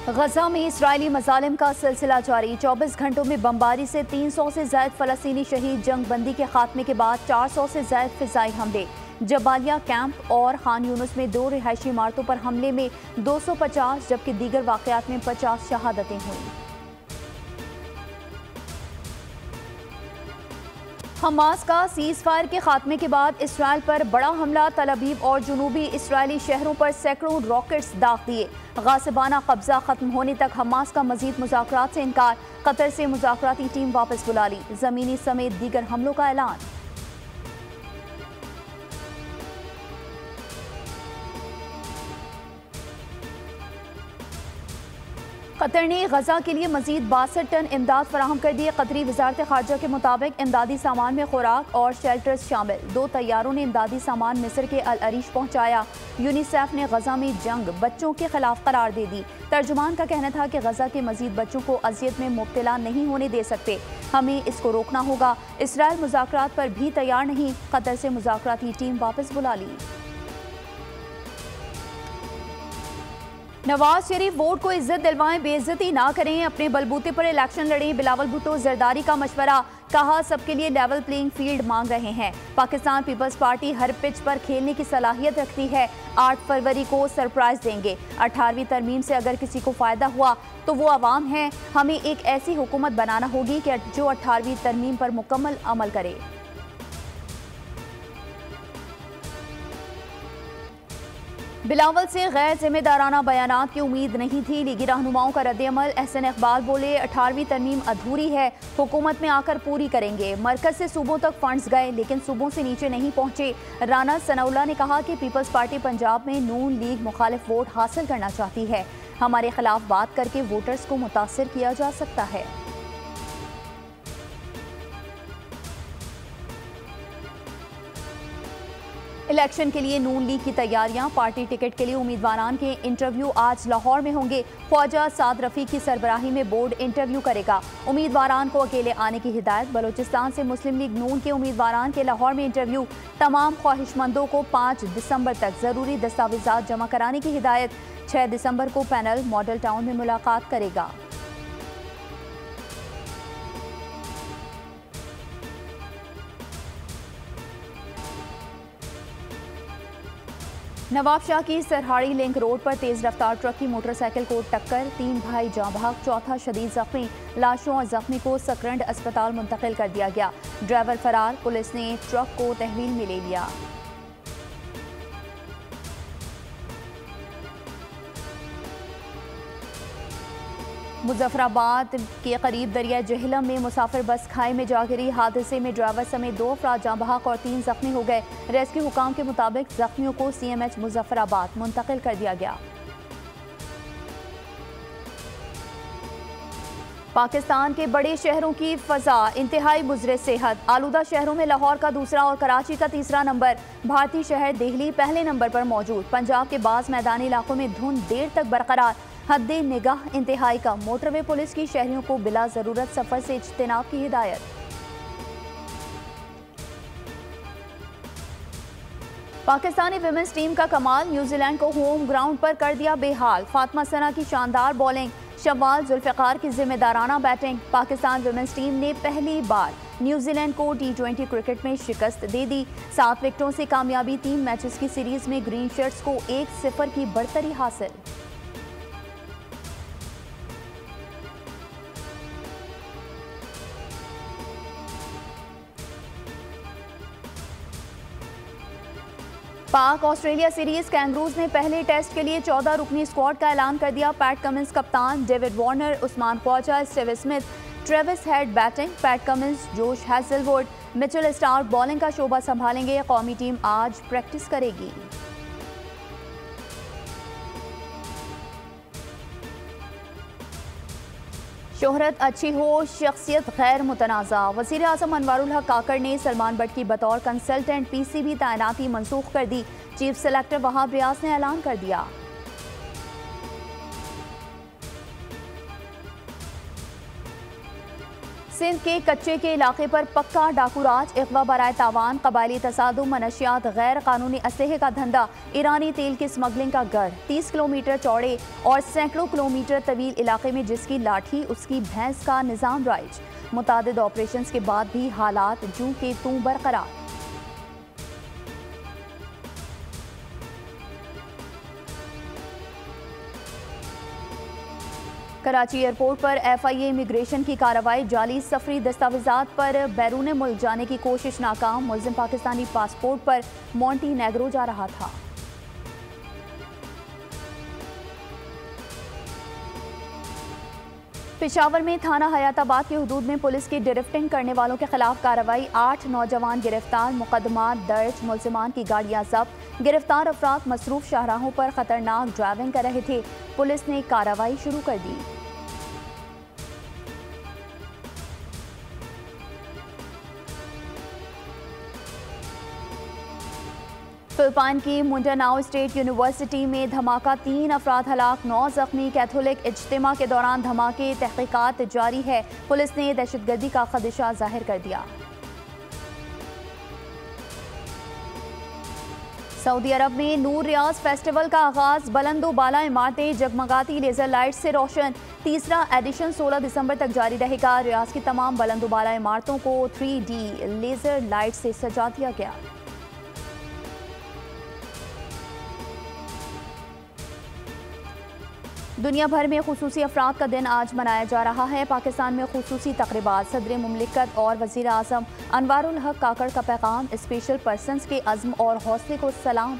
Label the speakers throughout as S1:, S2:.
S1: गजा में इसराइली मजालिम का सिलसिला जारी। 24 घंटों में बमबारी से 300 से ज्यादा फलस्तीनी शहीद। जंग बंदी के खात्मे के बाद 400 से ज्यादा फिजाई हमले। जबालिया कैंप और खान यूनुस में 2 रिहायशी इमारतों पर हमले में 250 जबकि दीगर वाकयात में 50 शहादतें हुई। हमास का सीज फायर के खात्मे के बाद इसराइल पर बड़ा हमला। तल अवीव और जुनूबी इसराइली शहरों पर सैकड़ों रॉकेट्स दाग दिए। गासिबाना कब्जा खत्म होने तक हमास का मजीद मुज़ाकरात से इनकार। कतर से मुज़ाकराती टीम वापस बुला ली। जमीनी समेत दीगर हमलों का ऐलान। कतर ने गजा के लिए मजीद 62 टन इमदाद फराहम कर दी। कतरी वजारत खारजा के मुताबिक इमदादी सामान में खुराक और शेल्टर्स शामिल। 2 तैयारों ने इमदादी सामान मिस्र के अल अरीश पहुंचाया। यूनिसेफ ने गजा में जंग बच्चों के खिलाफ करार दे दी। तर्जुमान का कहना था कि गजा के मजीद बच्चों को अजियत में मुब्तला नहीं होने दे सकते, हमें इसको रोकना होगा। इसराइल मुज़ाकरात पर भी तैयार नहीं। कतर से मुज़ाकराती टीम वापस बुला ली। नवाज शरीफ वोट को इज्जत दिलवाएं, बेइज्जती ना करें, अपने बलबूते पर इलेक्शन लड़ें। बिलावल भुट्टो जरदारी का मशवरा। कहा सबके लिए लेवल प्लेइंग फील्ड मांग रहे हैं। पाकिस्तान पीपल्स पार्टी हर पिच पर खेलने की सलाहियत रखती है। 8 फरवरी को सरप्राइज देंगे। 18वीं तरमीम से अगर किसी को फायदा हुआ तो वो अवाम है। हमें एक ऐसी हुकूमत बनाना होगी कि जो 18वीं तरमीम पर मुकम्मल अमल करे। बिलावल से गैर जिम्मेदाराना बयानात की उम्मीद नहीं थी। लीगी रहनुमाओं का रद्द-ए-अमल। एहसन इकबाल बोले 18वीं तरमीम अधूरी है, हुकूमत में आकर पूरी करेंगे। मरकज से सूबों तक फंड्स गए लेकिन सूबों से नीचे नहीं पहुंचे। राना सनाउल्लाह ने कहा कि पीपल्स पार्टी पंजाब में नून लीग मुखालिफ वोट हासिल करना चाहती है। हमारे खिलाफ बात करके वोटर्स को मुतासिर किया जा सकता है। इलेक्शन के लिए नून लीग की तैयारियां। पार्टी टिकट के लिए उम्मीदवारान के इंटरव्यू आज लाहौर में होंगे। ख्वाजा साद रफी की सरबराही में बोर्ड इंटरव्यू करेगा। उम्मीदवारान को अकेले आने की हिदायत। बलोचिस्तान से मुस्लिम लीग नून के उम्मीदवारान के लाहौर में इंटरव्यू। तमाम ख्वाहिशमंदों को 5 दिसंबर तक जरूरी दस्तावेजात जमा कराने की हिदायत। 6 दिसंबर को पैनल मॉडल टाउन में मुलाकात करेगा। नवाब शाह की सरहाड़ी लिंक रोड पर तेज रफ्तार ट्रक की मोटरसाइकिल को टक्कर। 3 भाई जाँ भाग, 4था शदीद जख्मी। लाशों और जख्मी को सकरंड अस्पताल मुंतकिल कर दिया गया। ड्राइवर फरार। पुलिस ने ट्रक को तहवील में ले लिया। मुजफ्फराबाद के करीब दरिया जहलम में मुसाफिर बस खाई में जा गिरी। हादसे में ड्राइवर समेत 2 अफराद जाँ बहक और 3 जख्मी हो गए। रेस्क्यू हुकाम के मुताबिक जख्मियों को CMH मुजफ्फराबाद मुंतकिल कर दिया गया। पाकिस्तान के बड़े शहरों की फजा इंतहाई मुज़र सेहत। आलूदा शहरों में लाहौर का दूसरा और कराची का तीसरा नंबर। भारतीय शहर दिल्ली पहले नंबर पर मौजूद। पंजाब के बाज़ मैदानी इलाकों में धुंध देर तक बरकरार। हद्दे निगाह इंतहाई कम। मोटरवे पुलिस की शहरियों को बिला जरूरत सफर से इज्तिनाब की हिदायत। पाकिस्तानी विमेंस टीम का कमाल। न्यूजीलैंड को होम ग्राउंड पर कर दिया बेहाल। फातिमा सना की शानदार बॉलिंग। शवाल जुल्फ़िकार की जिम्मेदाराना बैटिंग। पाकिस्तान विमेंस टीम ने पहली बार न्यूजीलैंड को T20 क्रिकेट में शिकस्त दे दी। 7 विकेटों से कामयाबी। 3 मैचेस की सीरीज में ग्रीन शर्ट्स को 1-0 की बढ़तरी हासिल। पाक ऑस्ट्रेलिया सीरीज। कैंगरूज ने पहले टेस्ट के लिए 14 रुकनी स्क्वाड का ऐलान कर दिया। पैट कमिंस कप्तान, David Warner, Usman Khawaja, Steve Smith, Travis Head batting. Pat Cummins, Josh Hazlewood, Mitchell Starc bowling का शोबा संभालेंगे। कौमी टीम आज प्रैक्टिस करेगी। शोहरत अच्छी हो, शख्सियत गैर मुतनाज़ा। वज़ीर आज़म अनवारुल हक काकड़ ने सलमान बट की बतौर कंसल्टेंट PCB तैनाती मनसूख कर दी। चीफ सेलेक्टर वहाब रियाज ने ऐलान कर दिया। सिंध के कच्चे के इलाके पर पक्का डाकू राज, इख्वा बराए तावान, कबायली तसादुम, मनशियात, गैर कानूनी असलहे का धंधा, ईरानी तेल की स्मगलिंग का गढ़। 30 किलोमीटर चौड़े और सैकड़ों किलोमीटर तवील इलाके में जिसकी लाठी उसकी भैंस का निज़ाम राइज। मुतादिद ऑपरेशंस के बाद भी हालात जूं के तूं बरकरार। कराची एयरपोर्ट पर FIA इमिग्रेशन की कार्रवाई, जाली सफरी दस्तावेजात पर बैरून मुल्क जाने की कोशिश नाकाम। मुल्जिम पाकिस्तानी पासपोर्ट पर मोंटीनेग्रो जा रहा था। पेशावर में थाना हयाताबाद की हुदूद में पुलिस की ड्रिफ्टिंग करने वालों के खिलाफ कार्रवाई, 8 नौजवान गिरफ्तार, मुकदमा दर्ज, मुल्जिमान की गाड़ियां जब्त। गिरफ्तार अफराद मसरूफ शाहराहों पर खतरनाक ड्राइविंग कर रहे थे। पुलिस ने कार्रवाई शुरू कर दी। फिलिपाइन की मिंडानाओ स्टेट यूनिवर्सिटी में धमाका, 3 अफराद हलाक, 9 जख्मी। कैथोलिक इज्तिमा के दौरान धमाके, तहकीकात जारी है। पुलिस ने दहशतगर्दी का खदशा जाहिर कर दिया। सऊदी अरब में नूर रियाज फेस्टिवल का आगाज, बुलंदो बाला इमारतें जगमगाती लेजर लाइट से रोशन। तीसरा एडिशन 16 दिसंबर तक जारी रहेगा। रियाज की तमाम बुलंदो बाला इमारतों को 3D लेजर लाइट से सजा दिया गया। दुनिया भर में खुसूसी अफराद का दिन आज मनाया जा रहा है। पाकिस्तान में खुसूसी तकरीबात, सदर मुमलिकत और वज़ीर आज़म अनवारुल हक काकड़ का पैगाम, स्पेशल पर्सन्स के अज़्म और हौसले को सलाम।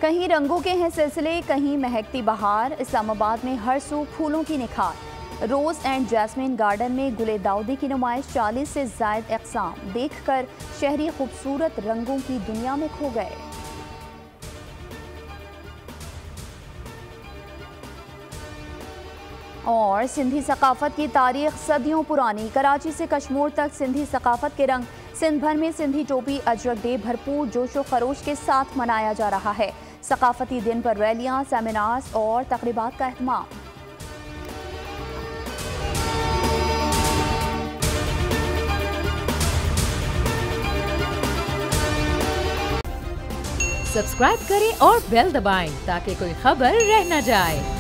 S1: कहीं रंगों के हैं सिलसिले, कहीं महकती बहार। इस्लामाबाद में हर सू फूलों की निखार। रोज़ एंड जैस्मिन गार्डन में गुले दाऊदी की नुमाइश, 40 से ज़ायद अक़साम। देखकर शहरी खूबसूरत रंगों की दुनिया में खो गए। और सिंधी सकाफत की तारीख सदियों पुरानी, कराची से कश्मीर तक सिंधी सकाफत के रंग। सिंध भर में सिंधी टोपी अजरक डे भरपूर जोशो खरोश के साथ मनाया जा रहा है। सकाफती दिन पर रैलियां, सेमिनार्स और तकरीबात का एहतमाम।
S2: सब्सक्राइब करें और बेल दबाएं ताकि कोई खबर रह न जाए।